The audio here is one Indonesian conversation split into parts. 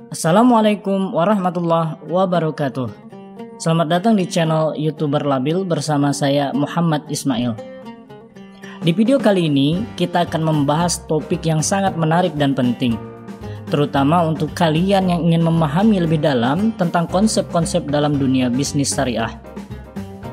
Assalamualaikum warahmatullahi wabarakatuh. Selamat datang di channel YouTuber Labil bersama saya Muhammad Ismail. Di video kali ini kita akan membahas topik yang sangat menarik dan penting, terutama untuk kalian yang ingin memahami lebih dalam tentang konsep-konsep dalam dunia bisnis syariah.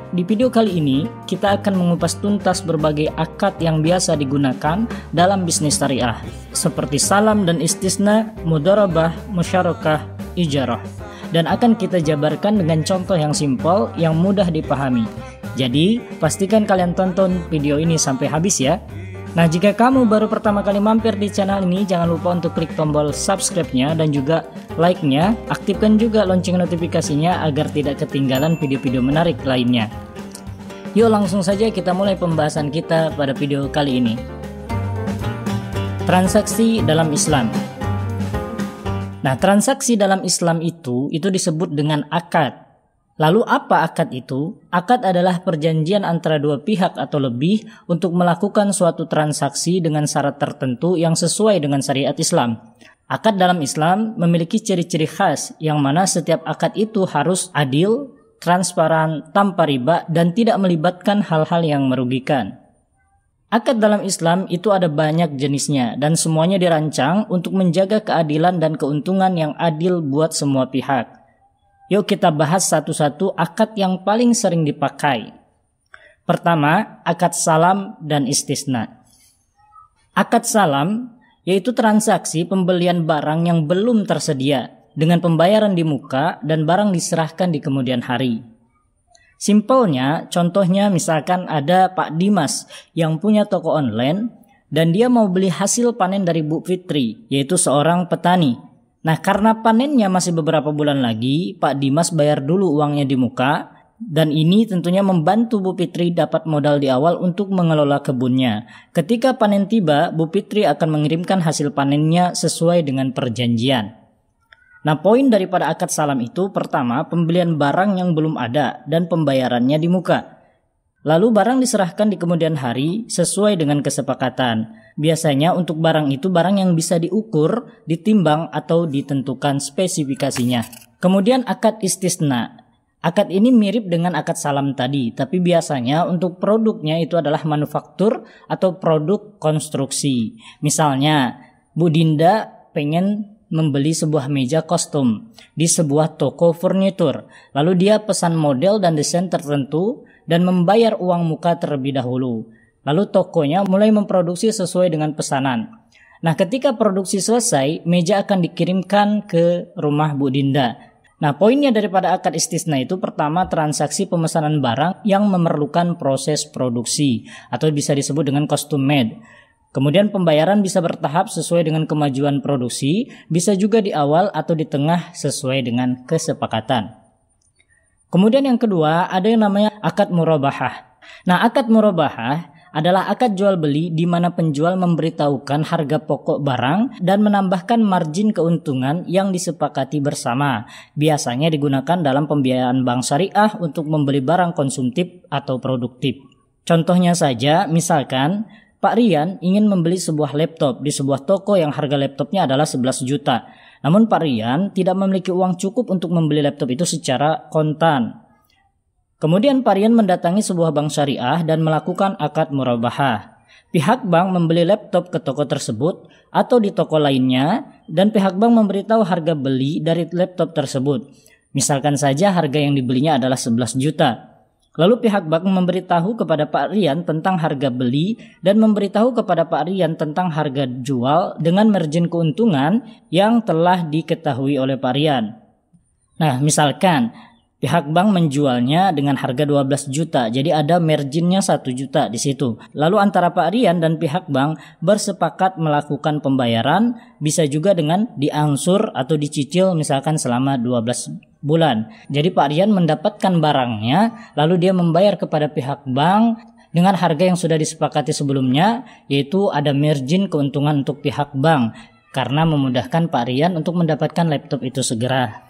Di video kali ini, kita akan mengupas tuntas berbagai akad yang biasa digunakan dalam bisnis syariah, seperti salam dan istisna, mudharabah, musyarakah, ijarah, dan akan kita jabarkan dengan contoh yang simpel yang mudah dipahami. Jadi, pastikan kalian tonton video ini sampai habis ya. Nah, jika kamu baru pertama kali mampir di channel ini, jangan lupa untuk klik tombol subscribe-nya dan juga like-nya. Aktifkan juga lonceng notifikasinya agar tidak ketinggalan video-video menarik lainnya. Yuk langsung saja kita mulai pembahasan kita pada video kali ini. Transaksi dalam Islam. Nah, transaksi dalam Islam itu disebut dengan akad. Lalu apa akad itu? Akad adalah perjanjian antara dua pihak atau lebih untuk melakukan suatu transaksi dengan syarat tertentu yang sesuai dengan syariat Islam. Akad dalam Islam memiliki ciri-ciri khas yang mana setiap akad itu harus adil, transparan, tanpa riba, dan tidak melibatkan hal-hal yang merugikan. Akad dalam Islam itu ada banyak jenisnya dan semuanya dirancang untuk menjaga keadilan dan keuntungan yang adil buat semua pihak. Yuk kita bahas satu-satu akad yang paling sering dipakai. Pertama, akad salam dan istisna. Akad salam yaitu transaksi pembelian barang yang belum tersedia dengan pembayaran di muka dan barang diserahkan di kemudian hari. Simpelnya, contohnya misalkan ada Pak Dimas yang punya toko online dan dia mau beli hasil panen dari Bu Fitri, yaitu seorang petani. Nah, karena panennya masih beberapa bulan lagi, Pak Dimas bayar dulu uangnya di muka, dan ini tentunya membantu Bu Fitri dapat modal di awal untuk mengelola kebunnya. Ketika panen tiba, Bu Fitri akan mengirimkan hasil panennya sesuai dengan perjanjian. Nah, poin daripada akad salam itu pertama, pembelian barang yang belum ada dan pembayarannya di muka. Lalu barang diserahkan di kemudian hari sesuai dengan kesepakatan. Biasanya untuk barang itu barang yang bisa diukur, ditimbang, atau ditentukan spesifikasinya. Kemudian akad istisna. Akad ini mirip dengan akad salam tadi, tapi biasanya untuk produknya itu adalah manufaktur atau produk konstruksi. Misalnya, Bu Dinda pengen membeli sebuah meja kostum di sebuah toko furnitur. Lalu dia pesan model dan desain tertentu dan membayar uang muka terlebih dahulu. Lalu tokonya mulai memproduksi sesuai dengan pesanan. Nah, ketika produksi selesai, meja akan dikirimkan ke rumah Bu Dinda. Nah, poinnya daripada akad istisna itu pertama, transaksi pemesanan barang yang memerlukan proses produksi atau bisa disebut dengan custom made. Kemudian pembayaran bisa bertahap sesuai dengan kemajuan produksi, bisa juga di awal atau di tengah sesuai dengan kesepakatan. Kemudian yang kedua, ada yang namanya akad murabahah. Nah, akad murabahah adalah akad jual beli di mana penjual memberitahukan harga pokok barang dan menambahkan margin keuntungan yang disepakati bersama. Biasanya digunakan dalam pembiayaan bank syariah untuk membeli barang konsumtif atau produktif. Contohnya saja, misalkan Pak Rian ingin membeli sebuah laptop di sebuah toko yang harga laptopnya adalah 11 juta. Namun Pak Rian tidak memiliki uang cukup untuk membeli laptop itu secara kontan. Kemudian Pak Rian mendatangi sebuah bank syariah dan melakukan akad murabahah. Pihak bank membeli laptop ke toko tersebut atau di toko lainnya dan pihak bank memberitahu harga beli dari laptop tersebut. Misalkan saja harga yang dibelinya adalah 11 juta. Lalu pihak bank memberitahu kepada Pak Rian tentang harga beli dan memberitahu kepada Pak Rian tentang harga jual dengan margin keuntungan yang telah diketahui oleh Pak Rian. Nah, misalkan pihak bank menjualnya dengan harga 12 juta, jadi ada marginnya 1 juta di situ. Lalu antara Pak Rian dan pihak bank bersepakat melakukan pembayaran, bisa juga dengan diangsur atau dicicil misalkan selama 12 bulan. Jadi Pak Rian mendapatkan barangnya, lalu dia membayar kepada pihak bank dengan harga yang sudah disepakati sebelumnya, yaitu ada margin keuntungan untuk pihak bank, karena memudahkan Pak Rian untuk mendapatkan laptop itu segera.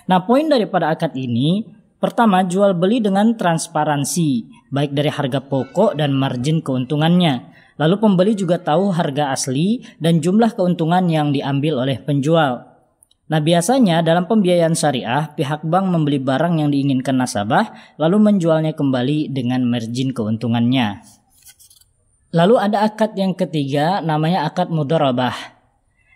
Nah, poin daripada akad ini, pertama, jual beli dengan transparansi. baik dari harga pokok dan margin keuntungannya. Lalu pembeli juga tahu harga asli dan jumlah keuntungan yang diambil oleh penjual. Nah, biasanya dalam pembiayaan syariah, pihak bank membeli barang yang diinginkan nasabah lalu menjualnya kembali dengan margin keuntungannya. Lalu ada akad yang ketiga, namanya akad mudharabah.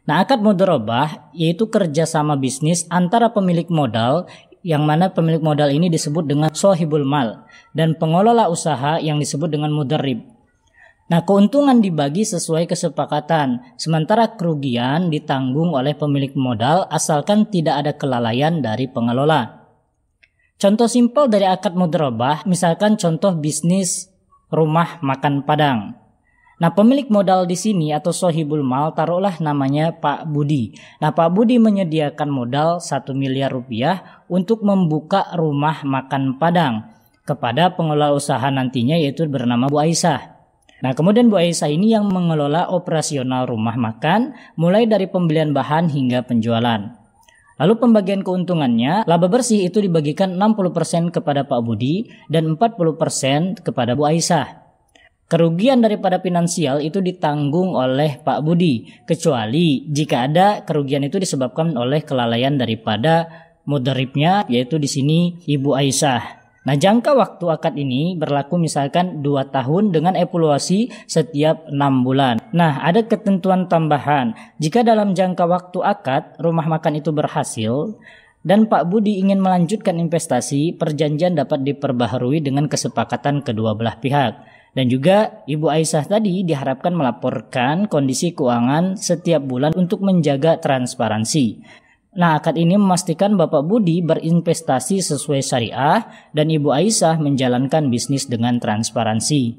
Nah, akad mudharabah yaitu kerjasama bisnis antara pemilik modal, yang mana pemilik modal ini disebut dengan shahibul mal, dan pengelola usaha yang disebut dengan mudharrib. Nah, keuntungan dibagi sesuai kesepakatan, sementara kerugian ditanggung oleh pemilik modal asalkan tidak ada kelalaian dari pengelola. Contoh simpel dari akad mudharabah, misalkan contoh bisnis rumah makan Padang. Nah, pemilik modal di sini atau shahibul mal taruhlah namanya Pak Budi. Nah, Pak Budi menyediakan modal 1 miliar rupiah untuk membuka rumah makan Padang kepada pengelola usaha nantinya yaitu bernama Bu Aisyah. Nah, kemudian Bu Aisyah ini yang mengelola operasional rumah makan mulai dari pembelian bahan hingga penjualan. Lalu pembagian keuntungannya, laba bersih itu dibagikan 60% kepada Pak Budi dan 40% kepada Bu Aisyah. Kerugian daripada finansial itu ditanggung oleh Pak Budi, kecuali jika ada kerugian itu disebabkan oleh kelalaian daripada mudharribnya, yaitu di sini Ibu Aisyah. Nah, jangka waktu akad ini berlaku misalkan 2 tahun dengan evaluasi setiap 6 bulan. Nah, ada ketentuan tambahan. Jika dalam jangka waktu akad rumah makan itu berhasil dan Pak Budi ingin melanjutkan investasi, perjanjian dapat diperbaharui dengan kesepakatan kedua belah pihak. Dan juga Ibu Aisyah tadi diharapkan melaporkan kondisi keuangan setiap bulan untuk menjaga transparansi. Nah, akad ini memastikan Bapak Budi berinvestasi sesuai syariah dan Ibu Aisyah menjalankan bisnis dengan transparansi.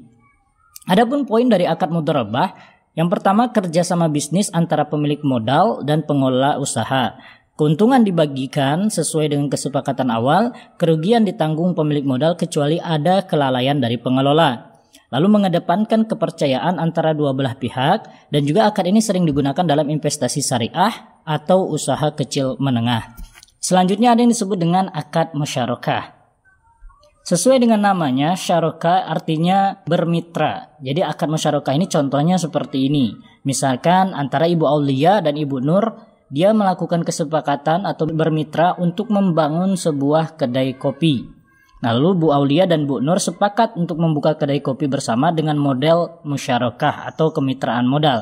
Adapun poin dari akad mudharabah, yang pertama kerjasama bisnis antara pemilik modal dan pengelola usaha. Keuntungan dibagikan sesuai dengan kesepakatan awal, kerugian ditanggung pemilik modal kecuali ada kelalaian dari pengelola. Lalu mengedepankan kepercayaan antara dua belah pihak, dan juga akad ini sering digunakan dalam investasi syariah atau usaha kecil menengah. Selanjutnya ada yang disebut dengan akad musyarakah. Sesuai dengan namanya, syarokah artinya bermitra. Jadi akad musyarakah ini contohnya seperti ini. Misalkan antara Ibu Aulia dan Ibu Nur, dia melakukan kesepakatan atau bermitra untuk membangun sebuah kedai kopi. Lalu Bu Aulia dan Bu Nur sepakat untuk membuka kedai kopi bersama dengan model musyarakah atau kemitraan modal.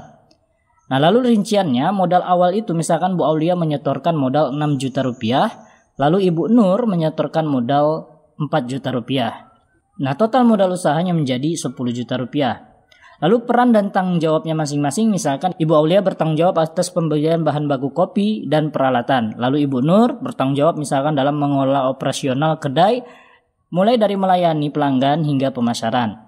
Nah, lalu rinciannya modal awal itu misalkan Bu Aulia menyetorkan modal 6 juta rupiah, lalu Ibu Nur menyetorkan modal 4 juta rupiah. Nah, total modal usahanya menjadi 10 juta rupiah. Lalu peran dan tanggung jawabnya masing-masing, misalkan Ibu Aulia bertanggung jawab atas pembelian bahan baku kopi dan peralatan. Lalu Ibu Nur bertanggung jawab misalkan dalam mengelola operasional kedai, mulai dari melayani pelanggan hingga pemasaran.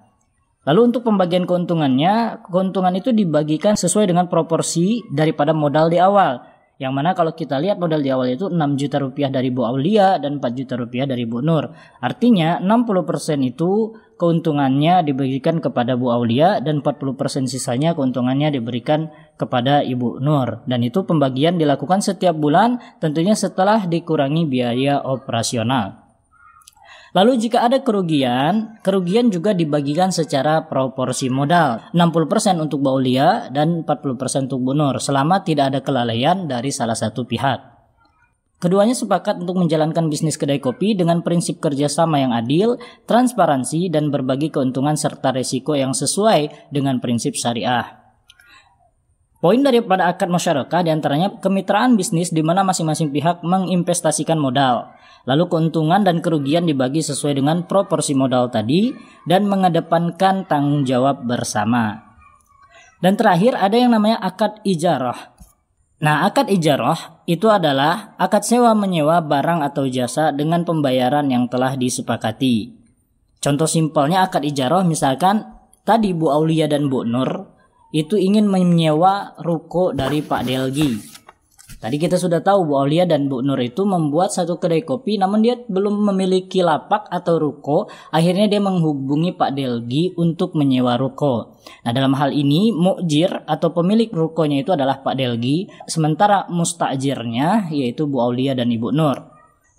Lalu untuk pembagian keuntungannya, keuntungan itu dibagikan sesuai dengan proporsi daripada modal di awal. Yang mana kalau kita lihat modal di awal itu 6 juta rupiah dari Bu Aulia dan 4 juta rupiah dari Bu Nur. Artinya 60% itu keuntungannya dibagikan kepada Bu Aulia dan 40% sisanya keuntungannya diberikan kepada Ibu Nur. Dan itu pembagian dilakukan setiap bulan, tentunya setelah dikurangi biaya operasional. Lalu jika ada kerugian juga dibagikan secara proporsi modal. 60% untuk Bu Aulia dan 40% untuk Bu Nur selama tidak ada kelalaian dari salah satu pihak. Keduanya sepakat untuk menjalankan bisnis kedai kopi dengan prinsip kerjasama yang adil, transparansi, dan berbagi keuntungan serta risiko yang sesuai dengan prinsip syariah. Poin daripada akad musyarakah diantaranya kemitraan bisnis di mana masing-masing pihak menginvestasikan modal. Lalu keuntungan dan kerugian dibagi sesuai dengan proporsi modal tadi dan mengedepankan tanggung jawab bersama. Dan terakhir ada yang namanya akad ijarah. Nah, akad ijarah itu adalah akad sewa menyewa barang atau jasa dengan pembayaran yang telah disepakati. Contoh simpelnya akad ijarah misalkan tadi Bu Aulia dan Bu Nur itu ingin menyewa ruko dari Pak Delgi. Tadi kita sudah tahu Bu Aulia dan Bu Nur itu membuat satu kedai kopi, namun dia belum memiliki lapak atau ruko. Akhirnya dia menghubungi Pak Delgi untuk menyewa ruko. Nah, dalam hal ini mu'jir atau pemilik rukonya itu adalah Pak Delgi, sementara mustajirnya yaitu Bu Aulia dan Ibu Nur.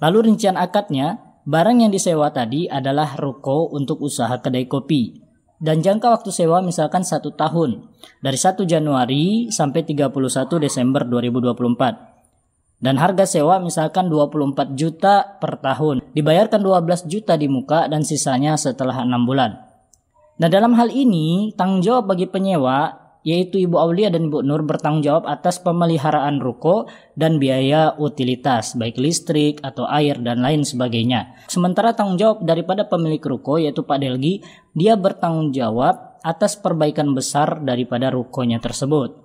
Lalu rincian akadnya, barang yang disewa tadi adalah ruko untuk usaha kedai kopi. Dan jangka waktu sewa misalkan 1 tahun, dari 1 Januari sampai 31 Desember 2024. Dan harga sewa misalkan 24 juta per tahun, dibayarkan 12 juta di muka dan sisanya setelah 6 bulan. Nah, dalam hal ini, tanggung jawab bagi penyewa, yaitu Ibu Aulia dan Ibu Nur bertanggung jawab atas pemeliharaan ruko dan biaya utilitas, baik listrik atau air dan lain sebagainya. Sementara tanggung jawab daripada pemilik ruko, yaitu Pak Delgi, dia bertanggung jawab atas perbaikan besar daripada rukonya tersebut.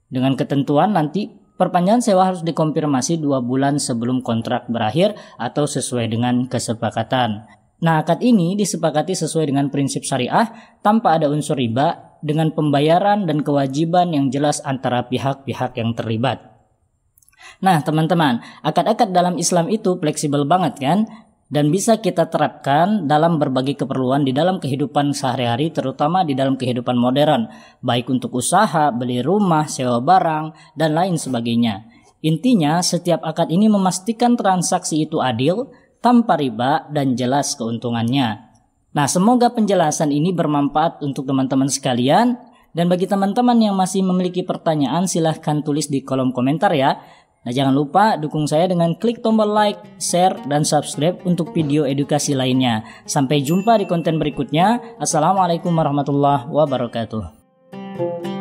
Dengan ketentuan nanti perpanjangan sewa harus dikonfirmasi 2 bulan sebelum kontrak berakhir atau sesuai dengan kesepakatan. Nah, akad ini disepakati sesuai dengan prinsip syariah tanpa ada unsur riba, dengan pembayaran dan kewajiban yang jelas antara pihak-pihak yang terlibat. Nah, teman-teman, akad-akad dalam Islam itu fleksibel banget kan? Dan bisa kita terapkan dalam berbagai keperluan di dalam kehidupan sehari-hari, terutama di dalam kehidupan modern, baik untuk usaha, beli rumah, sewa barang, dan lain sebagainya. Intinya, setiap akad ini memastikan transaksi itu adil, tanpa riba, dan jelas keuntungannya. Nah, semoga penjelasan ini bermanfaat untuk teman-teman sekalian, dan bagi teman-teman yang masih memiliki pertanyaan, silahkan tulis di kolom komentar ya. Nah, jangan lupa dukung saya dengan klik tombol like, share, dan subscribe untuk video edukasi lainnya. Sampai jumpa di konten berikutnya. Assalamualaikum warahmatullahi wabarakatuh.